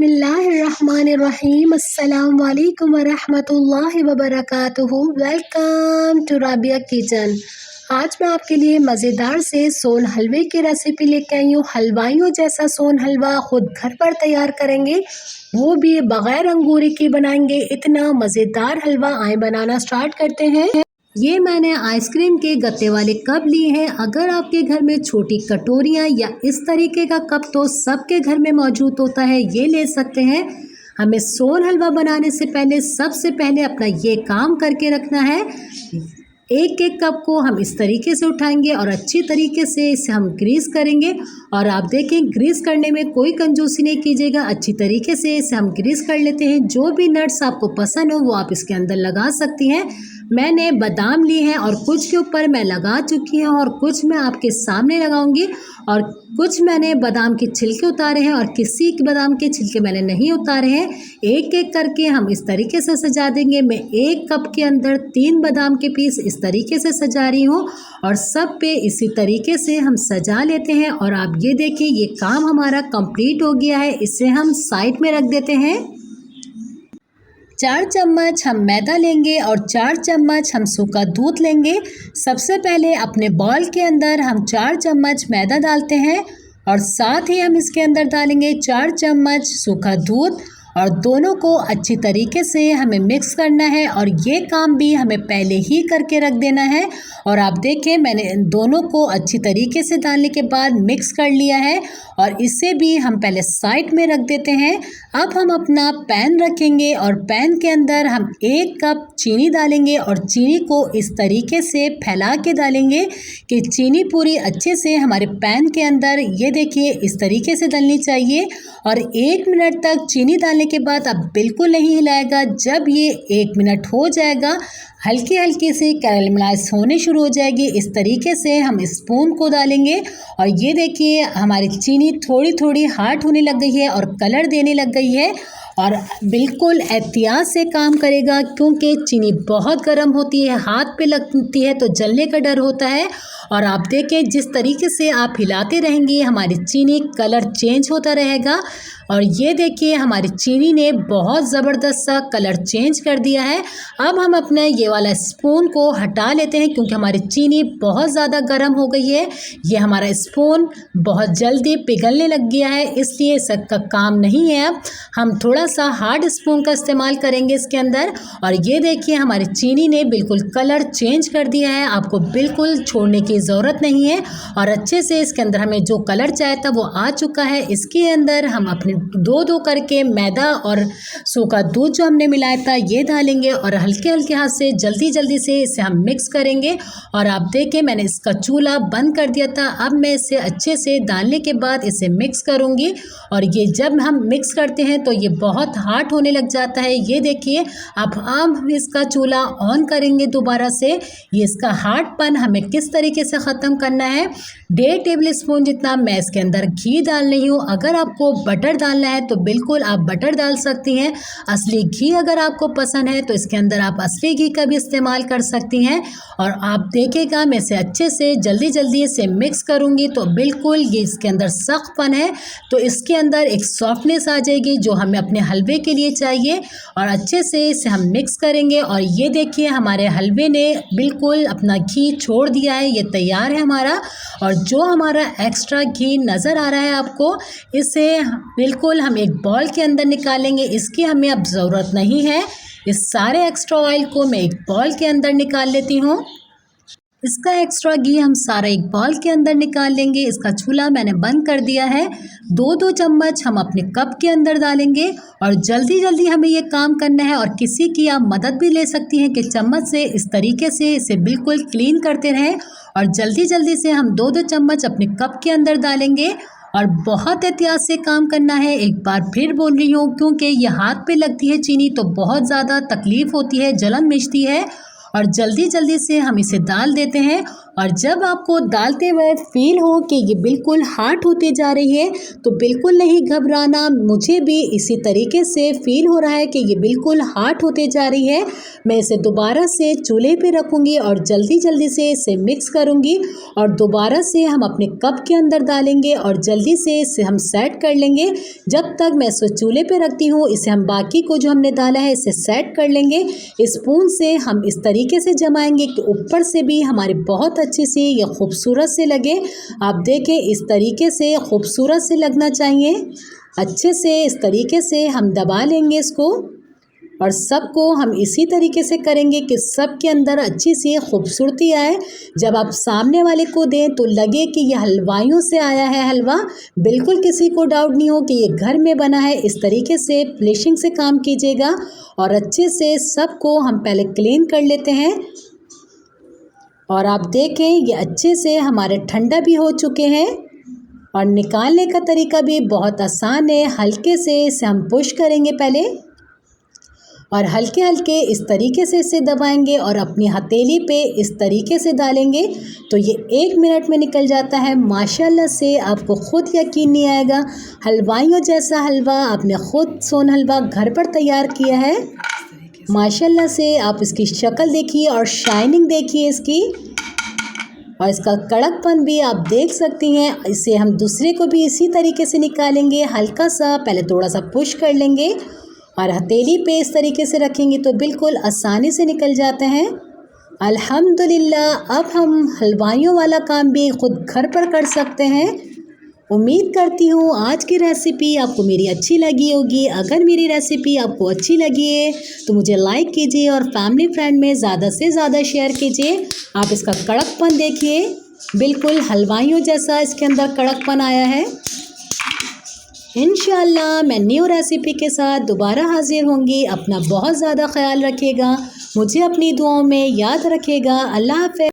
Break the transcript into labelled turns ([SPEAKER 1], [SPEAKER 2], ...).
[SPEAKER 1] बिस्मिल्लाहिर्रहमानिर्रहीम अस्सलाम वालेकुम वरहमतुल्लाहि वबरकातुहू। Welcome to Rabia kitchen. आज मैं आपके लिए मज़ेदार से सोन हलवे की रेसिपी लेके आई हूँ। हलवाइयों जैसा सोन हलवा खुद घर पर तैयार करेंगे, वो भी बग़ैर अंगूरी की बनाएंगे। इतना मज़ेदार हलवा आए बनाना स्टार्ट करते हैं। ये मैंने आइसक्रीम के गत्ते वाले कप लिए हैं। अगर आपके घर में छोटी कटोरियाँ या इस तरीके का कप तो सबके घर में मौजूद होता है, ये ले सकते हैं। हमें सोन हलवा बनाने से पहले सबसे पहले अपना ये काम करके रखना है। एक एक कप को हम इस तरीके से उठाएंगे और अच्छी तरीके से इसे हम ग्रीस करेंगे। और आप देखें, ग्रीस करने में कोई कंजूसी नहीं कीजिएगा, अच्छी तरीके से इसे हम ग्रीस कर लेते हैं। जो भी नट्स आपको पसंद हो वो आप इसके अंदर लगा सकती हैं। मैंने बादाम लिए हैं और कुछ के ऊपर मैं लगा चुकी हूँ और कुछ मैं आपके सामने लगाऊंगी। और कुछ मैंने बादाम के छिलके उतारे हैं और किसी के बादाम के छिलके मैंने नहीं उतारे हैं। एक एक करके हम इस तरीके से सजा देंगे। मैं एक कप के अंदर 3 बादाम के पीस इस तरीके से सजा रही हूँ और सब पे इसी तरीके से हम सजा लेते हैं। और आप ये देखिए, ये काम हमारा कंप्लीट हो गया है। इसे हम साइड में रख देते हैं। 4 चम्मच हम मैदा लेंगे और 4 चम्मच हम सूखा दूध लेंगे। सबसे पहले अपने बॉल के अंदर हम 4 चम्मच मैदा डालते हैं और साथ ही हम इसके अंदर डालेंगे 4 चम्मच सूखा दूध और दोनों को अच्छी तरीके से हमें मिक्स करना है। और ये काम भी हमें पहले ही करके रख देना है। और आप देखें, मैंने इन दोनों को अच्छी तरीके से डालने के बाद मिक्स कर लिया है और इसे भी हम पहले साइड में रख देते हैं। अब हम अपना पैन रखेंगे और पैन के अंदर हम 1 कप चीनी डालेंगे और चीनी को इस तरीके से फैला के डालेंगे कि चीनी पूरी अच्छे से हमारे पैन के अंदर, ये देखिए, इस तरीके से डलनी चाहिए। और 1 मिनट तक चीनी डालने के बाद अब बिल्कुल नहीं हिलाएगा। जब ये 1 मिनट हो जाएगा, हल्की हल्की सी कैरमलाइज होने शुरू हो जाएगी। इस तरीके से हम स्पून को डालेंगे और ये देखिए, हमारी चीनी थोड़ी थोड़ी हार्ड होने लग गई है और कलर देने लग गई है। और बिल्कुल एहतियात से काम करेगा क्योंकि चीनी बहुत गर्म होती है, हाथ पे लगती है तो जलने का डर होता है। और आप देखें, जिस तरीके से आप हिलाते रहेंगे हमारी चीनी कलर चेंज होता रहेगा। और ये देखिए, हमारी चीनी ने बहुत ज़बरदस्त सा कलर चेंज कर दिया है। अब हम अपने ये वाला स्पून को हटा लेते हैं क्योंकि हमारी चीनी बहुत ज़्यादा गर्म हो गई है। ये हमारा स्पून बहुत जल्दी पिघलने लग गया है, इसलिए इसका काम नहीं है। अब हम थोड़ा सा हार्ड स्पून का इस्तेमाल करेंगे इसके अंदर। और ये देखिए, हमारी चीनी ने बिल्कुल कलर चेंज कर दिया है। आपको बिल्कुल छोड़ने की ज़रूरत नहीं है और अच्छे से इसके अंदर हमें जो कलर चाहिए था वो आ चुका है। इसके अंदर हम अपने 2-2 करके मैदा और सूखा दूध जो हमने मिलाया था ये डालेंगे और हल्के हल्के हाथ से जल्दी जल्दी से इसे हम मिक्स करेंगे। और आप देखें, मैंने इसका चूल्हा बंद कर दिया था। अब मैं इसे अच्छे से डालने के बाद इसे मिक्स करूँगी। और ये जब हम मिक्स करते हैं तो ये बहुत हार्ड होने लग जाता है। ये देखिए, अब हम इसका चूल्हा ऑन करेंगे दोबारा से। ये इसका हार्डपन हमें किस तरीके से ख़त्म करना है। 1.5 टेबल स्पून जितना मैं इसके अंदर घी डाल रही हूँ। अगर आपको बटर डालना है तो बिल्कुल आप बटर डाल सकती हैं। असली घी अगर आपको पसंद है तो इसके अंदर आप असली घी का भी इस्तेमाल कर सकती हैं। और आप देखिएगा, मैं इसे अच्छे से जल्दी जल्दी से मिक्स करूँगी तो बिल्कुल ये इसके अंदर सख्तपन है तो इसके अंदर एक सॉफ्टनेस आ जाएगी जो हमें अपने हलवे के लिए चाहिए। और अच्छे से इसे हम मिक्स करेंगे। और ये देखिए, हमारे हलवे ने बिल्कुल अपना घी छोड़ दिया है, ये तैयार है हमारा। और जो हमारा एक्स्ट्रा घी नज़र आ रहा है आपको, इसे बिल्कुल हम एक बॉल के अंदर निकालेंगे। इसकी हमें अब ज़रूरत नहीं है। इस सारे एक्स्ट्रा ऑयल को मैं एक बॉल के अंदर निकाल लेती हूँ। इसका एक्स्ट्रा घी हम सारा एक बॉल के अंदर निकाल लेंगे। इसका चूल्हा मैंने बंद कर दिया है। 2-2 चम्मच हम अपने कप के अंदर डालेंगे और जल्दी जल्दी हमें ये काम करना है। और किसी की आप मदद भी ले सकती हैं कि चम्मच से इस तरीके से इसे बिल्कुल क्लीन करते रहें। और जल्दी जल्दी से हम 2-2 चम्मच अपने कप के अंदर डालेंगे और बहुत एहतियात से काम करना है। एक बार फिर बोल रही हूँ क्योंकि ये हाथ पे लगती है चीनी तो बहुत ज़्यादा तकलीफ़ होती है, जलन मिचती है। और जल्दी जल्दी से हम इसे डाल देते हैं और जब आपको डालते हुए फील हो कि ये बिल्कुल हार्ड होती जा रही है तो बिल्कुल नहीं घबराना। मुझे भी इसी तरीके से फील हो रहा है कि ये बिल्कुल हार्ड होते जा रही है। मैं इसे दोबारा से चूल्हे पे रखूँगी और जल्दी जल्दी से इसे मिक्स करूँगी और दोबारा से हम अपने कप के अंदर डालेंगे और जल्दी से इसे हम सेट कर लेंगे। जब तक मैं इसे चूल्हे पे रखती हूँ इसे हम बाकी को जो हमने डाला है इसे सेट कर लेंगे। स्पून से हम इस तरीके से जमाएंगे कि ऊपर से भी हमारी बहुत अच्छी सी ये खूबसूरत से लगे। आप देखें इस तरीके से खूबसूरत से लगना चाहिए। अच्छे से इस तरीके से हम दबा लेंगे इसको और सबको हम इसी तरीके से करेंगे कि सब के अंदर अच्छी सी खूबसूरती आए। जब आप सामने वाले को दें तो लगे कि ये हलवाइयों से आया है हलवा। बिल्कुल किसी को डाउट नहीं हो कि ये घर में बना है। इस तरीके से फिनिशिंग से काम कीजिएगा और अच्छे से सबको हम पहले क्लीन कर लेते हैं। और आप देखें ये अच्छे से हमारे ठंडा भी हो चुके हैं और निकालने का तरीका भी बहुत आसान है। हल्के से इसे हम पुश करेंगे पहले और हल्के हल्के इस तरीके से इसे दबाएंगे और अपनी हथेली पे इस तरीके से डालेंगे तो ये 1 मिनट में निकल जाता है। माशाल्लाह से आपको ख़ुद यकीन नहीं आएगा हलवाइयों जैसा हलवा आपने ख़ुद सोन हलवा घर पर तैयार किया है। माशाल्लाह से आप इसकी शक्ल देखिए और शाइनिंग देखिए इसकी और इसका कड़कपन भी आप देख सकती हैं। इसे हम दूसरे को भी इसी तरीके से निकालेंगे। हल्का सा पहले थोड़ा सा पुश कर लेंगे और हथेली पे इस तरीके से रखेंगे तो बिल्कुल आसानी से निकल जाते हैं। अल्हम्दुलिल्लाह अब हम हलवाइयों वाला काम भी ख़ुद घर पर कर सकते हैं। उम्मीद करती हूँ आज की रेसिपी आपको मेरी अच्छी लगी होगी। अगर मेरी रेसिपी आपको अच्छी लगी है तो मुझे लाइक कीजिए और फैमिली फ्रेंड में ज़्यादा से ज़्यादा शेयर कीजिए। आप इसका कड़कपन देखिए बिल्कुल हलवाइयों जैसा इसके अंदर कड़कपन आया है। इंशाल्लाह मैं न्यू रेसिपी के साथ दोबारा हाजिर होंगी। अपना बहुत ज़्यादा ख्याल रखिएगा। मुझे अपनी दुआओं में याद रखिएगा। अल्लाह हाफ़िज़।